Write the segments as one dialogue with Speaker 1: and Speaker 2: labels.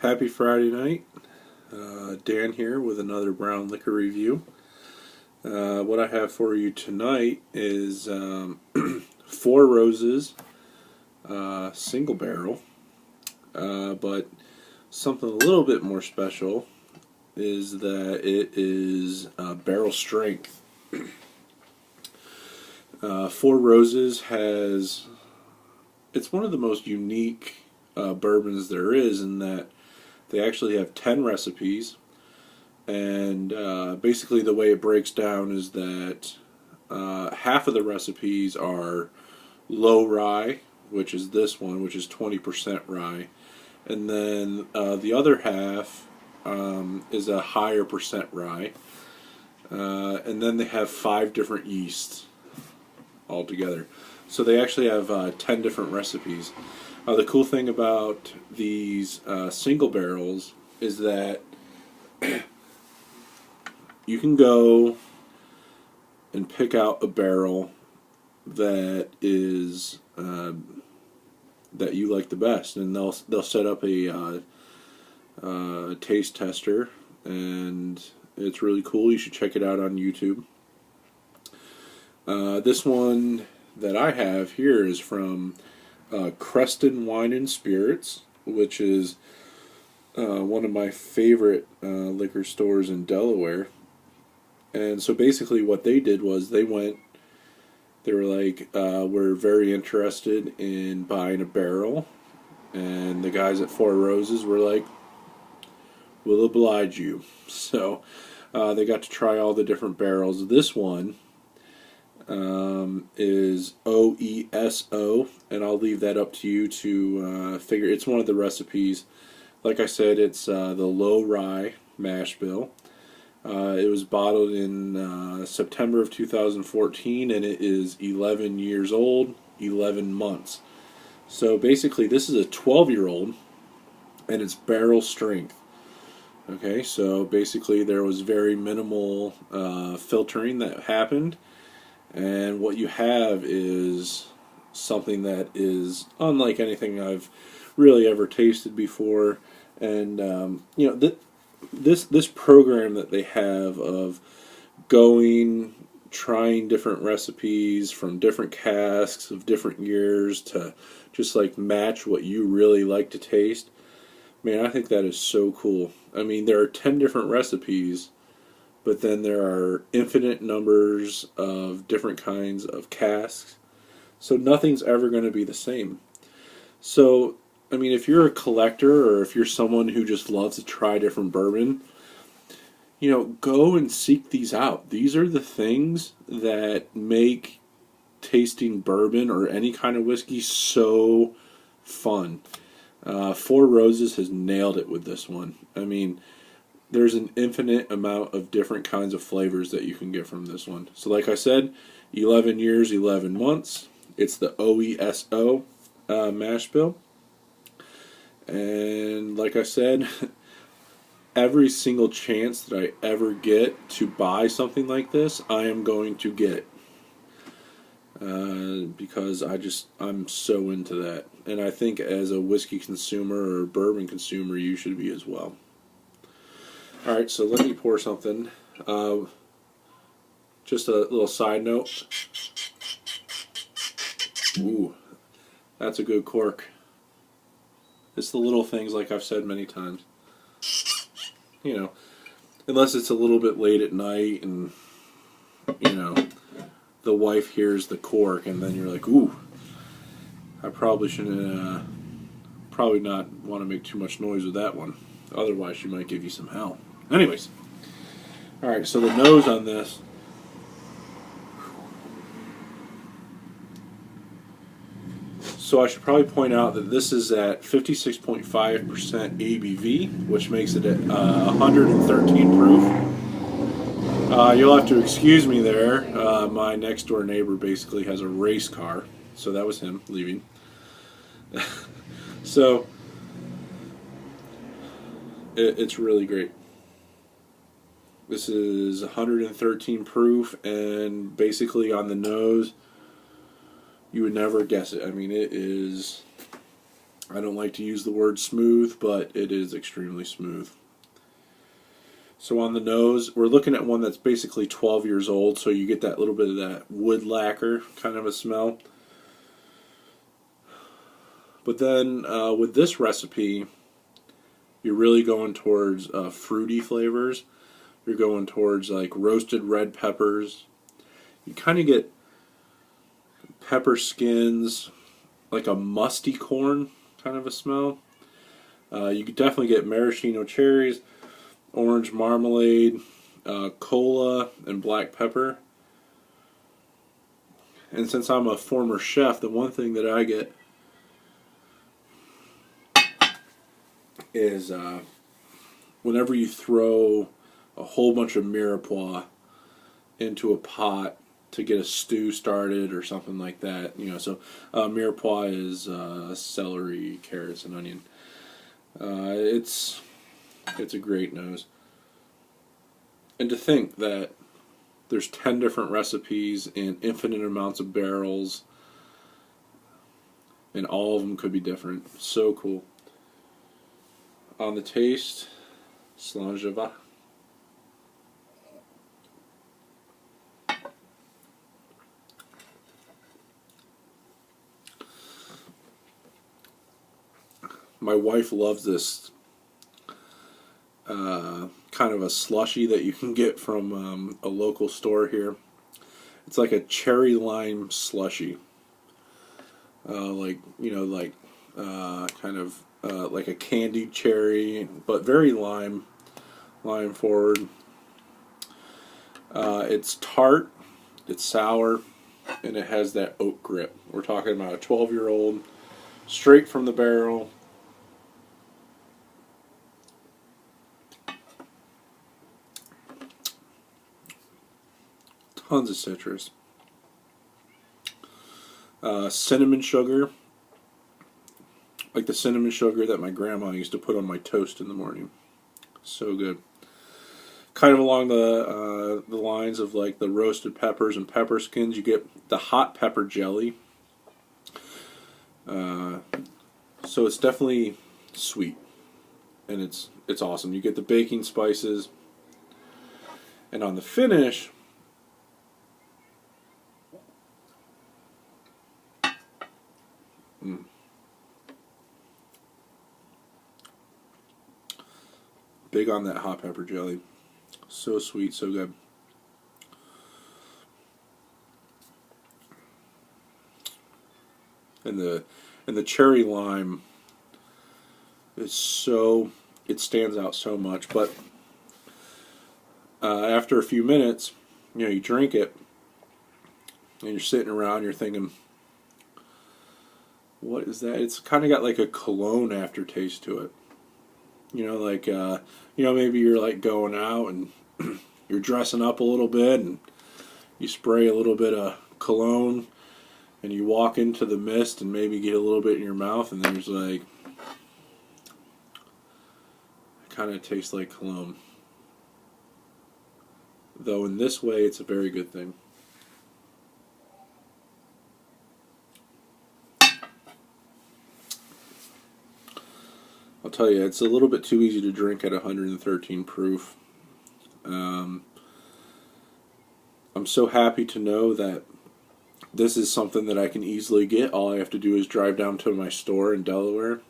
Speaker 1: Happy Friday night. Dan here with another brown liquor review. What I have for you tonight is Four Roses single barrel, but something a little bit more special is that it is barrel strength. Four Roses it's one of the most unique bourbons there is in that they actually have 10 recipes, and basically the way it breaks down is that half of the recipes are low rye, which is this one, which is 20% rye, and then the other half is a higher percent rye, and then they have 5 different yeasts altogether. So they actually have 10 different recipes. The cool thing about these single barrels is that you can go and pick out a barrel that is that you like the best, and they'll set up a taste tester, and it's really cool. You should check it out on YouTube. This one that I have here is from Creston Wine and Spirits, which is one of my favorite liquor stores in Delaware. And so basically what they did was they were like, we're very interested in buying a barrel, and the guys at Four Roses were like, we'll oblige you. So they got to try all the different barrels. This one is OESO, and I'll leave that up to you to figure. It's one of the recipes. Like I said, it's the low rye mash bill. It was bottled in September of 2014, and it is 11 years old, 11 months. So basically this is a 12-year-old, and it's barrel strength. Okay, so basically there was very minimal filtering that happened, and what you have is something that is unlike anything I've really ever tasted before. And this program that they have of trying different recipes from different casks of different years to just like match what you really like to taste, man, I think that is so cool. I mean, there are 10 different recipes, but then there are infinite numbers of different kinds of casks, so nothing's ever going to be the same. So, I mean, if you're a collector or if you're someone who just loves to try different bourbon, go and seek these out. These are the things that make tasting bourbon or any kind of whiskey so fun. Four Roses has nailed it with this one. I mean, there's an infinite amount of different kinds of flavors that you can get from this one. So like I said, 11 years, 11 months. It's the OESO mash bill. And like I said, every single chance that I ever get to buy something like this, I am going to get. Because I'm so into that. And I think as a whiskey consumer or bourbon consumer, you should be as well. Alright, so let me pour something. Just a little side note. Ooh, that's a good cork. It's the little things, like I've said many times. Unless it's a little bit late at night and, the wife hears the cork, and then you're like, ooh, I probably shouldn't, probably not want to make too much noise with that one. Otherwise, she might give you some hell. Anyways, alright, so the nose on this, so I should probably point out that this is at 56.5% ABV, which makes it at 113 proof. You'll have to excuse me there. My next door neighbor basically has a race car, so that was him leaving. So, it's really great. This is 113 proof, and basically on the nose, you would never guess it. I mean, it is I don't like to use the word smooth, but it is extremely smooth. So on the nose, we're looking at one that's basically 12 years old, so you get that little bit of that wood lacquer kind of a smell. But then with this recipe, you're really going towards fruity flavors. You're going towards like roasted red peppers. You kind of get pepper skins, like a musty corn kind of a smell. You could definitely get maraschino cherries, orange marmalade, cola, and black pepper. And since I'm a former chef, the one thing that I get is whenever you throw a whole bunch of mirepoix into a pot to get a stew started or something like that, so mirepoix is celery, carrots, and onion. It's a great nose. And to think that there's 10 different recipes in infinite amounts of barrels, and all of them could be different. So cool. On the taste, Slangeva. My wife loves this kind of a slushy that you can get from a local store here. It's like a cherry lime slushy, kind of like a candied cherry, but very lime forward. It's tart, it's sour, and it has that oak grip. We're talking about a 12-year-old, straight from the barrel. Tons of citrus. Cinnamon sugar, like the cinnamon sugar that my grandma used to put on my toast in the morning. So good. Kind of along the lines of like the roasted peppers and pepper skins, you get the hot pepper jelly. So it's definitely sweet, and it's awesome. You get the baking spices, and on the finish, big on that hot pepper jelly. So sweet, so good. And the cherry lime is it stands out so much. But after a few minutes, you drink it, and you're sitting around, you're thinking, what is that? It's kind of got like a cologne aftertaste to it. Maybe you're like going out and you're dressing up a little bit and you spray a little bit of cologne and you walk into the mist and maybe get a little bit in your mouth, and there's like, it kind of tastes like cologne. Though in this way, it's a very good thing. I'll tell you, it's a little bit too easy to drink at 113 proof. I'm so happy to know that this is something that I can easily get. All I have to do is drive down to my store in Delaware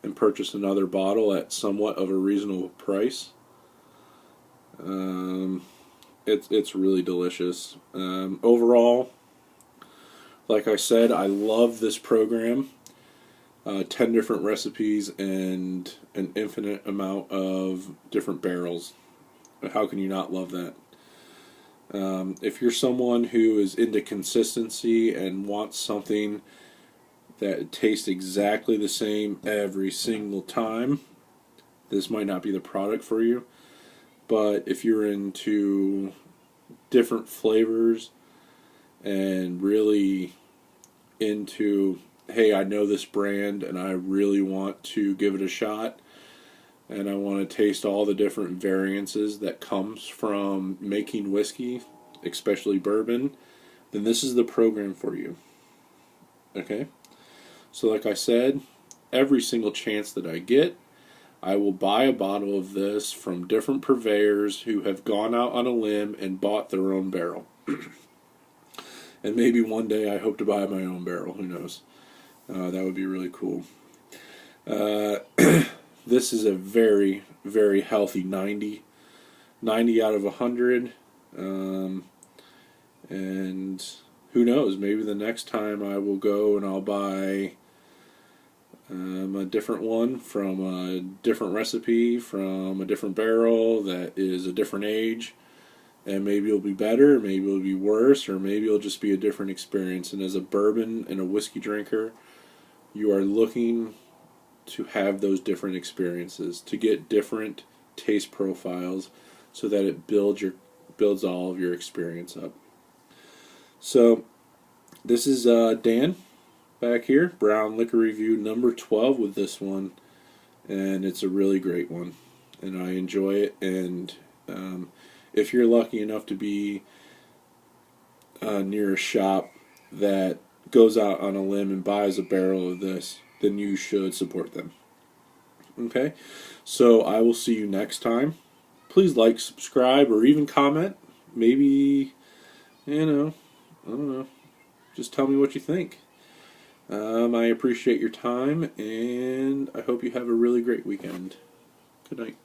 Speaker 1: and purchase another bottle at somewhat of a reasonable price. It's really delicious. Overall, like I said, I love this program. 10 different recipes and an infinite amount of different barrels. How can you not love that? If you're someone who is into consistency and wants something that tastes exactly the same every single time, this might not be the product for you. But if you're into different flavors and really into, hey, I know this brand and I really want to give it a shot, and I want to taste all the different variances that comes from making whiskey, especially bourbon, then this is the program for you. Okay? So like I said, every single chance that I get, I will buy a bottle of this from different purveyors who have gone out on a limb and bought their own barrel. And maybe one day I hope to buy my own barrel. Who knows? That would be really cool. This is a very, very healthy 90 out of 100. And who knows? Maybe the next time I will go and I'll buy a different one from a different recipe, from a different barrel that is a different age, and maybe it'll be better, maybe it'll be worse, or maybe it'll just be a different experience. And as a bourbon and a whiskey drinker, you are looking to have those different experiences, to get different taste profiles, so that it builds all of your experience up. So this is Dan back here, Brown Liquor Review number 12 with this one, and it's a really great one, and I enjoy it. And if you're lucky enough to be near a shop that goes out on a limb and buys a barrel of this, then you should support them. Okay, so I will see you next time. Please like, subscribe, or even comment. Maybe, I don't know, just tell me what you think. I appreciate your time, and I hope you have a really great weekend. Good night.